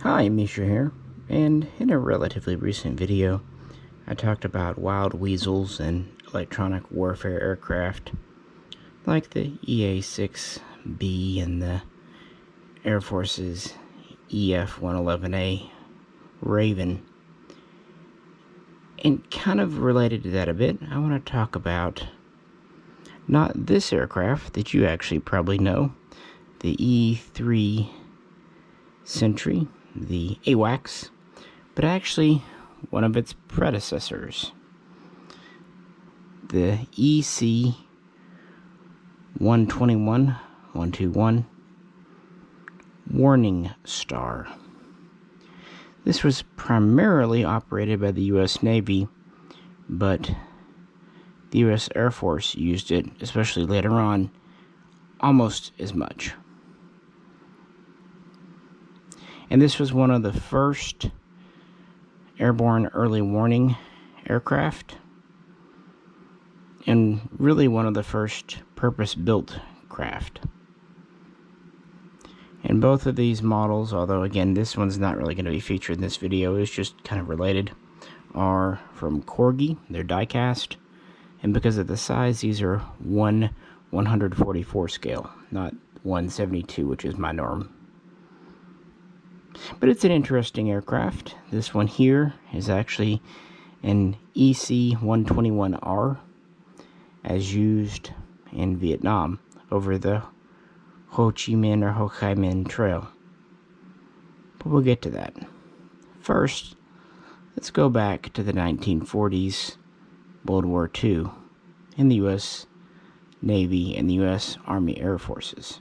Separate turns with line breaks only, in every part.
Hi, Misha here, and in a relatively recent video, I talked about wild weasels and electronic warfare aircraft, like the EA-6B and the Air Force's EF-111A Raven. And kind of related to that a bit, I want to talk about not this aircraft that you actually probably know, the E-3 Sentry, the AWACS, but actually one of its predecessors, the EC-121 Warning Star. This was primarily operated by the U.S. Navy, but the U.S. Air Force used it, especially later on, almost as much. And this was one of the first airborne early warning aircraft, and really one of the first purpose-built craft. And both of these models, although again this one's not really going to be featured in this video, it's just kind of related, are from Corgi. They're diecast, and because of the size, these are 1/144 scale, not 1/72, which is my norm. But it's an interesting aircraft. This one here is actually an EC-121R, as used in Vietnam over the Ho Chi Minh or Ho Chi Minh Trail. But we'll get to that. First, let's go back to the 1940s, World War II, in the U.S. Navy and the U.S. Army Air Forces.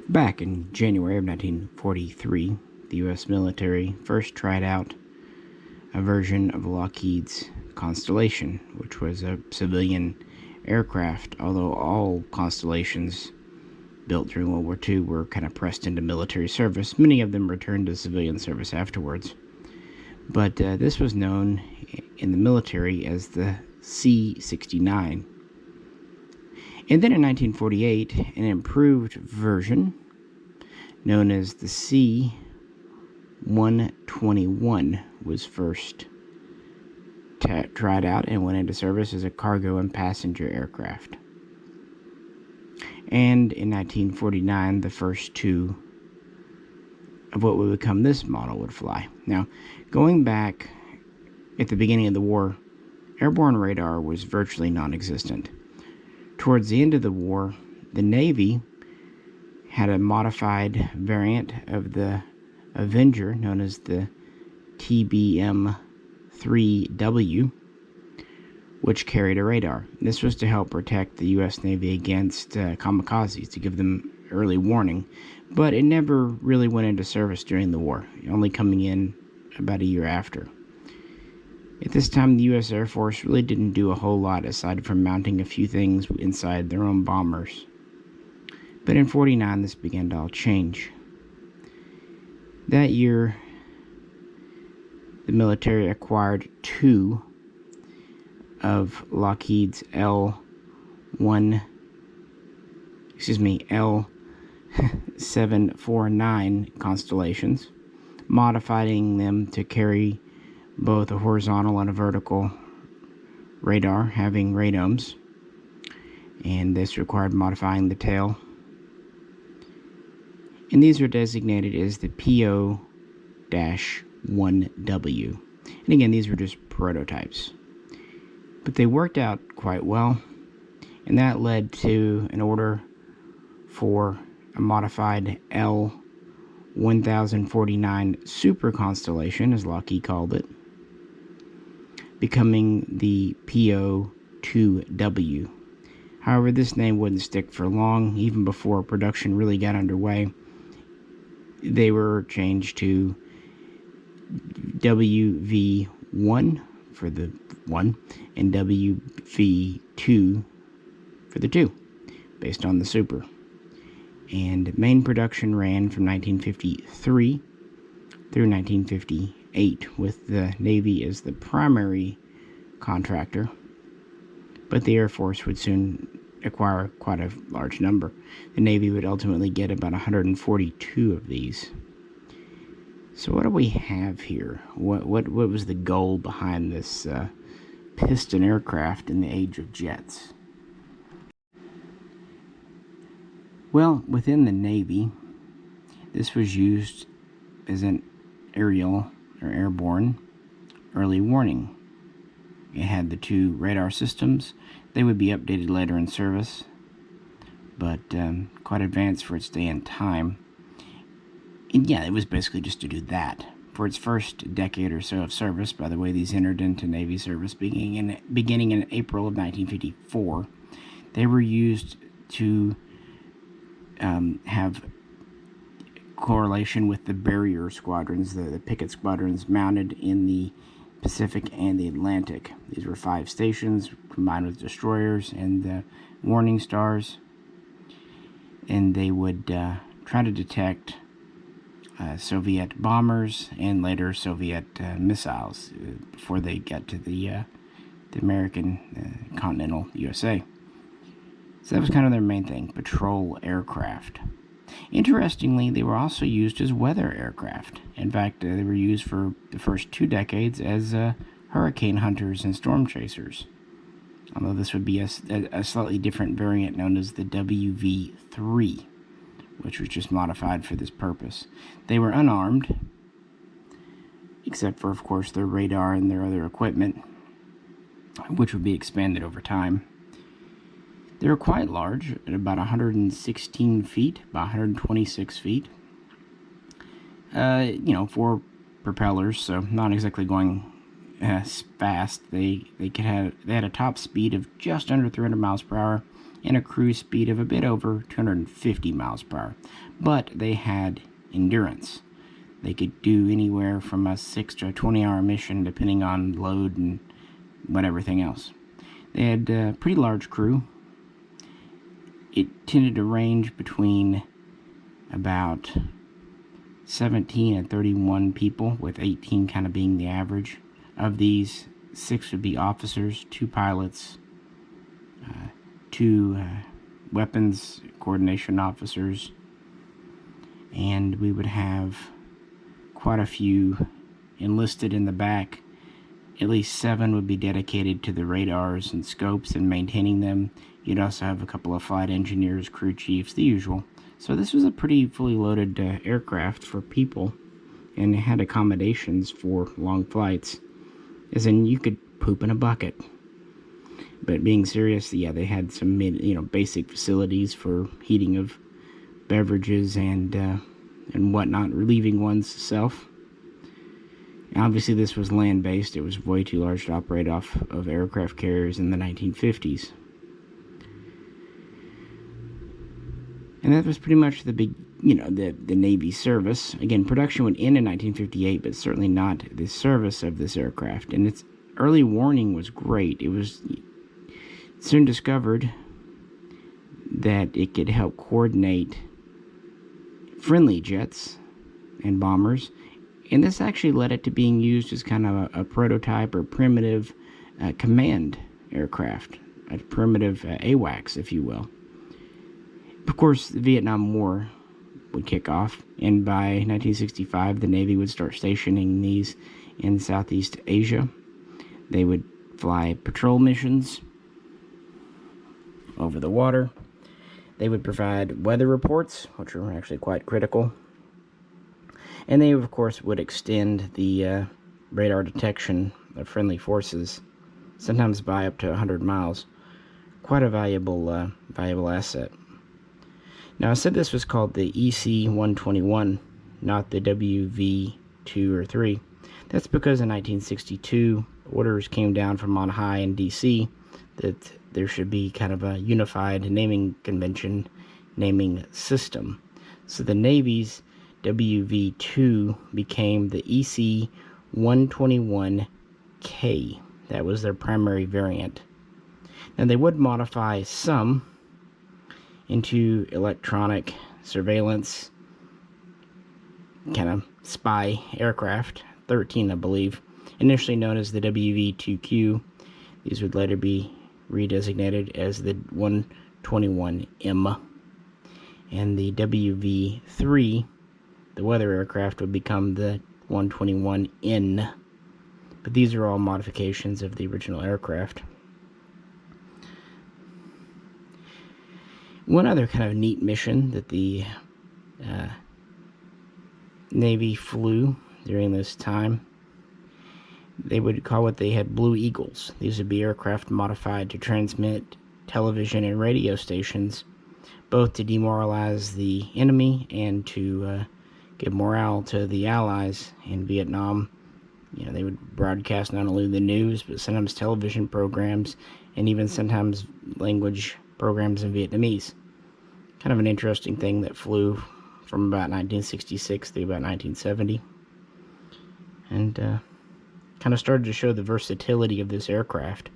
Back in January of 1943, the U.S. military first tried out a version of Lockheed's Constellation, which was a civilian aircraft, although all Constellations built during World War II were kind of pressed into military service. Many of them returned to civilian service afterwards. But this was known in the military as the C-69. And then in 1948, an improved version known as the C-121 was first tried out and went into service as a cargo and passenger aircraft. And in 1949, the first two of what would become this model would fly. Now, going back at the beginning of the war, airborne radar was virtually non-existent. Towards the end of the war, the Navy had a modified variant of the Avenger known as the TBM-3W, which carried a radar. This was to help protect the U.S. Navy against kamikazes, to give them early warning, but it never really went into service during the war, only coming in about a year after. At this time, the U.S. Air Force really didn't do a whole lot aside from mounting a few things inside their own bombers. But in '49, this began to all change. That year, the military acquired two of Lockheed's L-749 Constellations, modifying them to carry both a horizontal and a vertical radar, having radomes, and this required modifying the tail. And these were designated as the PO-1W. And again, these were just prototypes. But they worked out quite well, and that led to an order for a modified L-1049 Super Constellation, as Lockheed called it, becoming the PO-2W. However, this name wouldn't stick for long. Even before production really got underway, they were changed to WV-1 for the 1 and WV-2 for the 2, based on the Super. And main production ran from 1953 through 1958, with the Navy as the primary contractor, but the Air Force would soon acquire quite a large number. The Navy would ultimately get about 142 of these. So what do we have here? What was the goal behind this piston aircraft in the age of jets? Well, within the Navy, this was used as an aerial or airborne early warning. It had the 2 radar systems. They would be updated later in service, but quite advanced for its day and time. And yeah, it was basically just to do that. For its first decade or so of service, by the way, these entered into Navy service beginning in April of 1954. They were used to have correlation with the barrier squadrons, the picket squadrons mounted in the Pacific and the Atlantic. These were 5 stations combined with destroyers and the warning stars, and they would try to detect Soviet bombers and later Soviet missiles before they got to the American continental USA. So that was kind of their main thing, patrol aircraft. Interestingly, they were also used as weather aircraft. In fact, they were used for the first 2 decades as hurricane hunters and storm chasers. Although this would be a slightly different variant known as the WV-3, which was just modified for this purpose. They were unarmed, except for, of course, their radar and their other equipment, which would be expanded over time. They were quite large, at about 116 feet, about 126 feet. 4 propellers, so not exactly going fast. They had a top speed of just under 300 miles per hour and a cruise speed of a bit over 250 miles per hour. But they had endurance. They could do anywhere from a 6 to a 20-hour mission, depending on load and everything else. They had a pretty large crew. It tended to range between about 17 and 31 people, with 18 kind of being the average. Of these, 6 would be officers, 2 pilots, 2 weapons coordination officers, and we would have quite a few enlisted in the back. At least 7 would be dedicated to the radars and scopes and maintaining them. You'd also have a couple of flight engineers, crew chiefs, the usual. So this was a pretty fully loaded aircraft for people, and it had accommodations for long flights, as in you could poop in a bucket. But being serious, yeah, they had some basic facilities for heating of beverages and whatnot, relieving oneself. Obviously, this was land-based. It was way too large to operate off of aircraft carriers in the 1950s. And that was pretty much the big, the Navy service. Again, production would end in 1958, but certainly not the service of this aircraft. And its early warning was great. It was soon discovered that it could help coordinate friendly jets and bombers. And this actually led it to being used as kind of a prototype or primitive command aircraft, a primitive AWACS, if you will. Of course, the Vietnam War would kick off, and by 1965, the Navy would start stationing these in Southeast Asia. They would fly patrol missions over the water. They would provide weather reports, which were actually quite critical. And they, of course, would extend the radar detection of friendly forces, sometimes by up to 100 miles. Quite a valuable asset. Now, I said this was called the EC-121, not the WV-2 or 3. That's because in 1962, orders came down from on high in D.C. that there should be kind of a unified naming convention, naming system. So the Navy's WV-2 became the EC-121K. That was their primary variant. Now, they would modify some into electronic surveillance, kind of spy aircraft, 13 I believe, initially known as the WV-2Q. These would later be redesignated as the 121M. And the WV-3, the weather aircraft would become the 121N. But these are all modifications of the original aircraft. One other kind of neat mission that the Navy flew during this time, they would call it, they had Blue Eagles. These would be aircraft modified to transmit television and radio stations, both to demoralize the enemy and to give morale to the Allies in Vietnam. You know, they would broadcast not only the news, but sometimes television programs, and even sometimes language programs in Vietnamese. Kind of an interesting thing that flew from about 1966 to about 1970. And kind of started to show the versatility of this aircraft.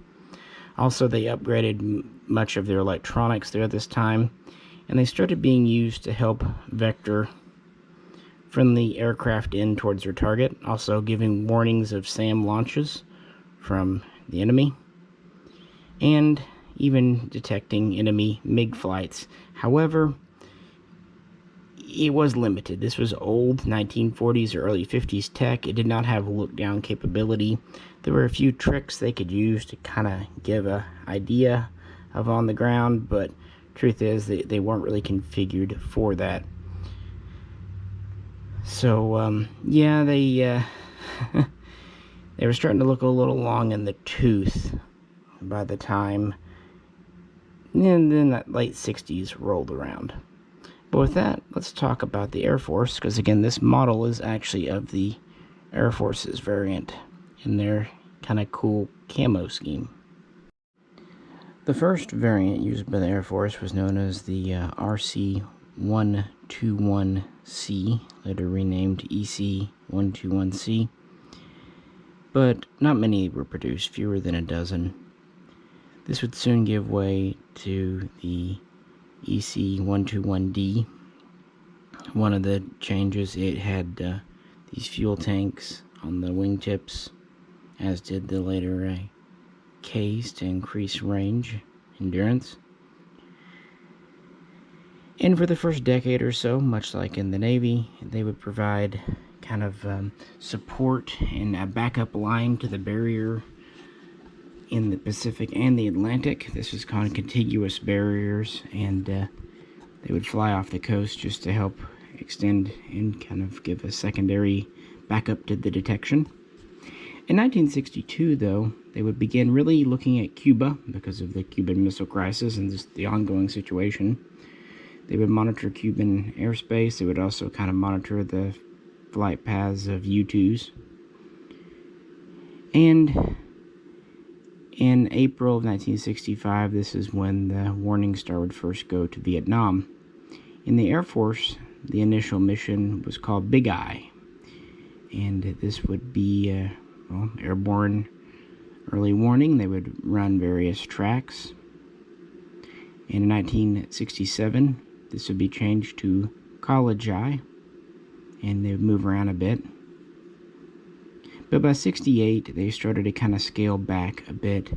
Also, they upgraded much of their electronics there at this time, and they started being used to help vector friendly aircraft in towards their target, also giving warnings of SAM launches from the enemy, and even detecting enemy MiG flights. However, it was limited. This was old 1940s or early 50s tech. It did not have look-down capability. There were a few tricks they could use to kind of give an idea of on the ground, but truth is they weren't really configured for that. So, yeah, they they were starting to look a little long in the tooth by the time, and then that late 60s rolled around. But with that, let's talk about the Air Force, because again, this model is actually of the Air Force's variant in their kind of cool camo scheme. The first variant used by the Air Force was known as the RC-121C, later renamed EC-121C, but not many were produced, fewer than a dozen. This would soon give way to the EC-121D. One of the changes, it had these fuel tanks on the wingtips, as did the later Ks to increase range, endurance. And for the first decade or so, much like in the Navy, they would provide kind of support and a backup line to the barrier in the Pacific and the Atlantic. This was called contiguous barriers, and they would fly off the coast just to help extend and kind of give a secondary backup to the detection. In 1962, though, they would begin really looking at Cuba because of the Cuban Missile Crisis and just the ongoing situation. They would monitor Cuban airspace. They would also kind of monitor the flight paths of U-2s. And in April of 1965, this is when the Warning Star would first go to Vietnam. In the Air Force, the initial mission was called Big Eye, and this would be airborne early warning. They would run various tracks. And in 1967, this would be changed to College Eye, and they would move around a bit. But by 68, they started to kind of scale back a bit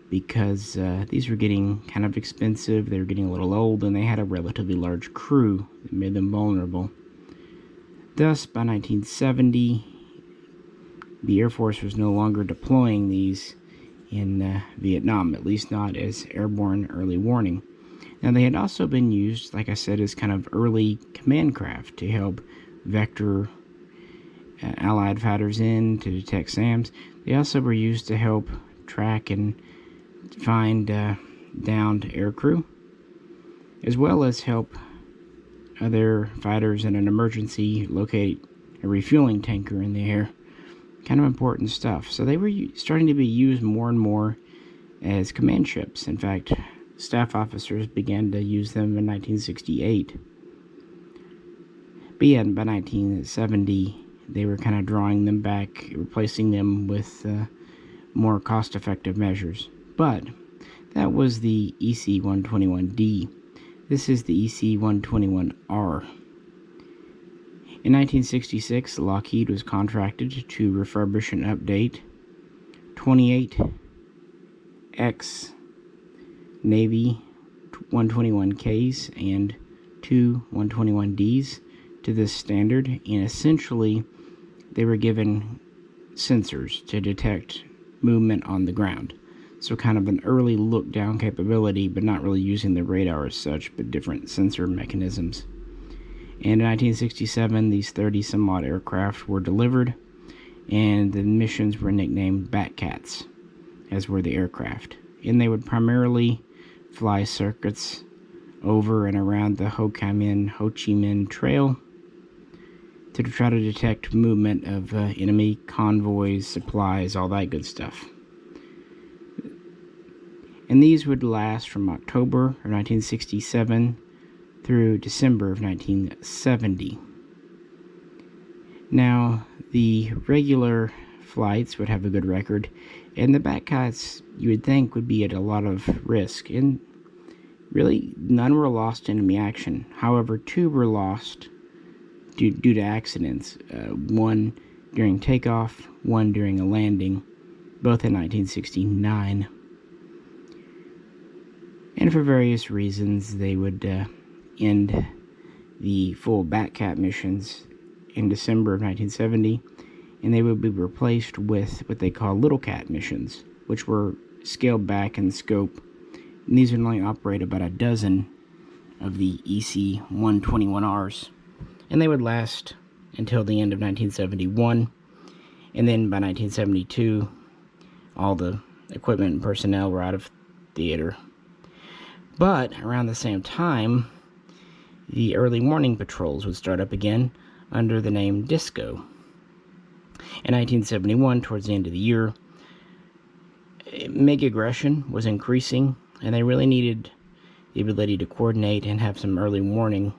because these were getting kind of expensive, they were getting a little old, and they had a relatively large crew that made them vulnerable. Thus, by 1970, the Air Force was no longer deploying these in Vietnam, at least not as airborne early warning. Now, they had also been used, like I said, as kind of early command craft to help vector Allied fighters in to detect SAMs. They also were used to help track and find downed aircrew, as well as help other fighters in an emergency locate a refueling tanker in the air. Kind of important stuff. So they were starting to be used more and more as command ships. In fact, staff officers began to use them in 1968. But yeah, by 1970, they were kind of drawing them back, replacing them with more cost-effective measures. But that was the EC-121D. This is the EC-121R. In 1966, Lockheed was contracted to refurbish and update 28 ex-Navy 121Ks and 2 121Ds to this standard, and essentially they were given sensors to detect movement on the ground. So kind of an early look down capability, but not really using the radar as such, but different sensor mechanisms. And in 1967, these 30 some odd aircraft were delivered, and the missions were nicknamed Batcats, as were the aircraft. And they would primarily fly circuits over and around the Ho Chi Minh Trail to try to detect movement of enemy convoys, supplies, all that good stuff. And these would last from October of 1967 through December of 1970. Now, the regular flights would have a good record, and the Batcats, you would think, would be at a lot of risk, and really none were lost in enemy action. However, 2 were lost due to accidents, one during takeoff, one during a landing, both in 1969. And for various reasons, they would end the full Batcat missions in December of 1970, and they would be replaced with what they call Little Cat missions, which were scaled back in scope, and these would only operate about a dozen of the EC-121Rs, and they would last until the end of 1971, and then by 1972, all the equipment and personnel were out of theater. But around the same time, the early morning patrols would start up again under the name Disco. In 1971, towards the end of the year, MiG aggression was increasing, and they really needed the ability to coordinate and have some early warning,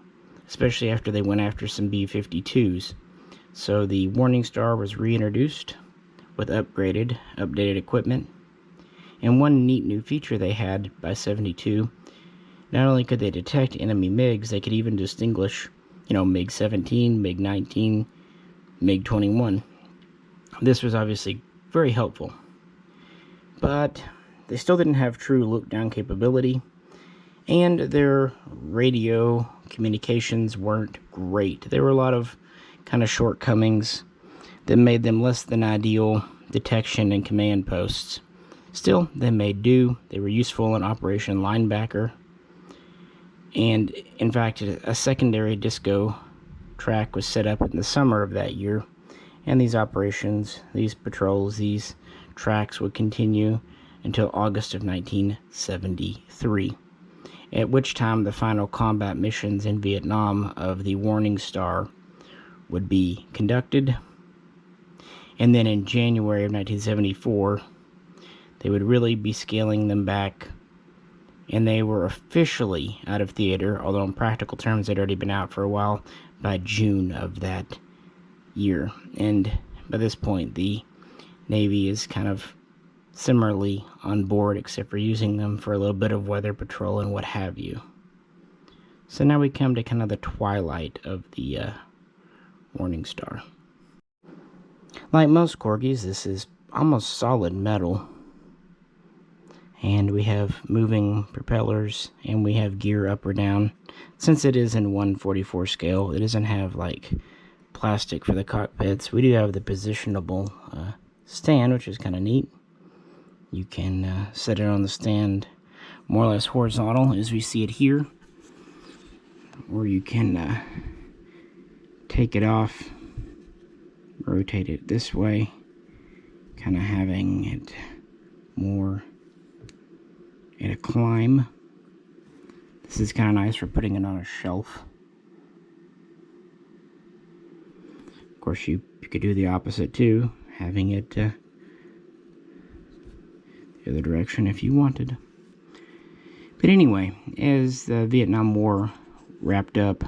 especially after they went after some B-52s. So the Warning Star was reintroduced with updated equipment. And one neat new feature they had by 72, not only could they detect enemy MiGs, they could even distinguish, MiG-17, MiG-19, MiG-21. This was obviously very helpful. But they still didn't have true look-down capability, and their radio communications weren't great. There were a lot of kind of shortcomings that made them less than ideal detection and command posts. Still, they made do. They were useful in Operation Linebacker. And, in fact, a secondary Disco track was set up in the summer of that year. And these operations, these patrols, these tracks would continue until August of 1973. At which time the final combat missions in Vietnam of the Warning Star would be conducted. And then in January of 1974, they would really be scaling them back, and they were officially out of theater, although in practical terms they'd already been out for a while, by June of that year. And by this point, the Navy is kind of similarly on board, except for using them for a little bit of weather patrol and what have you. So now we come to kind of the twilight of the Warning Star. Like most Corgis, this is almost solid metal. And we have moving propellers, and we have gear up or down. Since it is in 1/44 scale, it doesn't have like plastic for the cockpits. We do have the positionable stand, which is kind of neat. You can set it on the stand more or less horizontal as we see it here, or you can take it off, rotate it this way, kind of having it more at a climb. This is kind of nice for putting it on a shelf. Of course, you could do the opposite too, having it the other direction if you wanted. But anyway, as the Vietnam War wrapped up,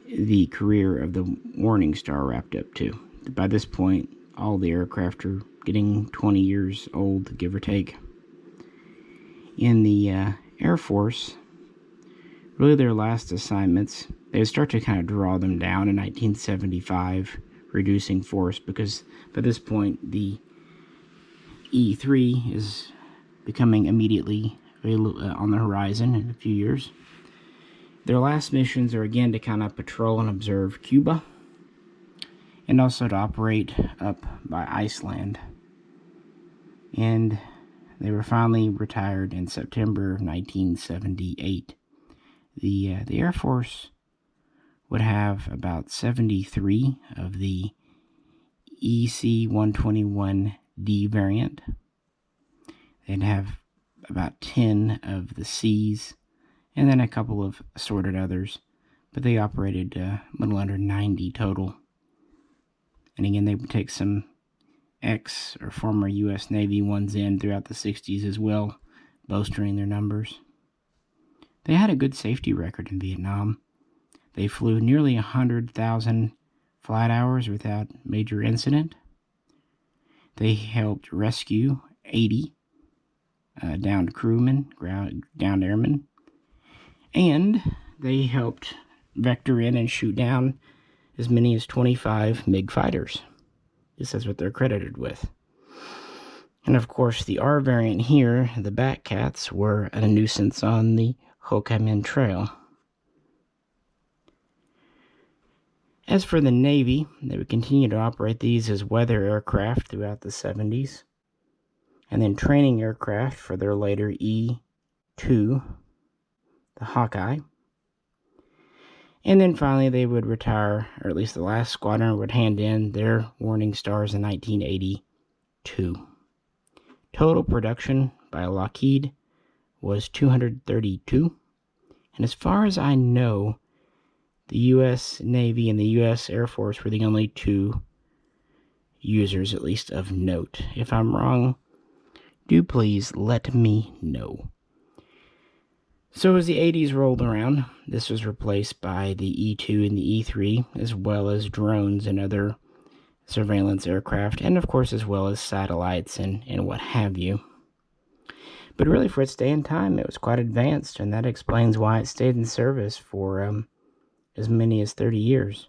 the career of the Warning Star wrapped up too. By this point, all the aircraft are getting 20 years old, give or take. In the Air Force, really their last assignments, they would start to kind of draw them down in 1975, reducing force, because by this point the E-3 is becoming immediately on the horizon in a few years. Their last missions are again to kind of patrol and observe Cuba, and also to operate up by Iceland. And they were finally retired in September 1978. The Air Force would have about 73 of the EC-121D variant. They'd have about 10 of the Cs, and then a couple of assorted others, but they operated a little under 90 total. And again, they would take some ex or former U.S. Navy ones in throughout the 60s as well, bolstering their numbers. They had a good safety record in Vietnam. They flew nearly 100,000 flight hours without major incident. They helped rescue 80 downed crewmen, downed airmen, and they helped vector in and shoot down as many as 25 MiG fighters. This is what they're credited with. And of course, the R variant here, the Batcats, were a nuisance on the Ho Chi Minh Trail. As for the Navy, they would continue to operate these as weather aircraft throughout the 70s, and then training aircraft for their later E-2, the Hawkeye. And then finally they would retire, or at least the last squadron would hand in their Warning Stars in 1982. Total production by Lockheed was 232, and as far as I know, the U.S. Navy and the U.S. Air Force were the only two users, at least of note. If I'm wrong, do please let me know. So as the 80s rolled around, this was replaced by the E-2 and the E-3, as well as drones and other surveillance aircraft, and of course as well as satellites and what have you. But really, for its day and time, it was quite advanced, and that explains why it stayed in service for as many as 30 years.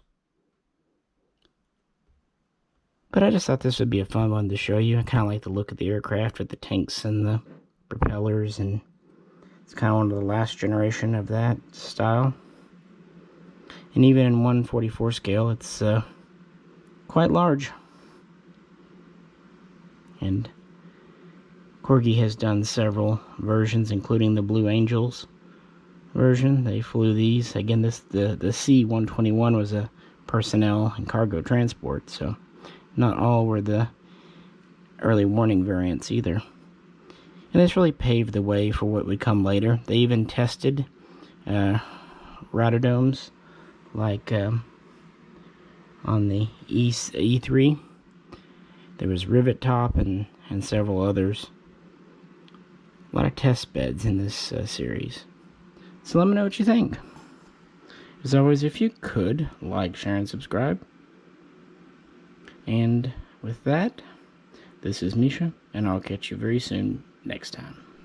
But I just thought this would be a fun one to show you. I kind of like the look of the aircraft with the tanks and the propellers, and it's kind of one of the last generation of that style. And even in 1/44 scale, it's quite large. And Corgi has done several versions, including the Blue Angels version. They flew these. Again, the C-121 was a personnel and cargo transport, so not all were the early warning variants either. And this really paved the way for what would come later. They even tested rotodomes like on the E3. There was Rivet Top and several others. A lot of test beds in this series. So let me know what you think. As always, if you could, like, share, and subscribe. And with that, this is Misha, and I'll catch you very soon next time.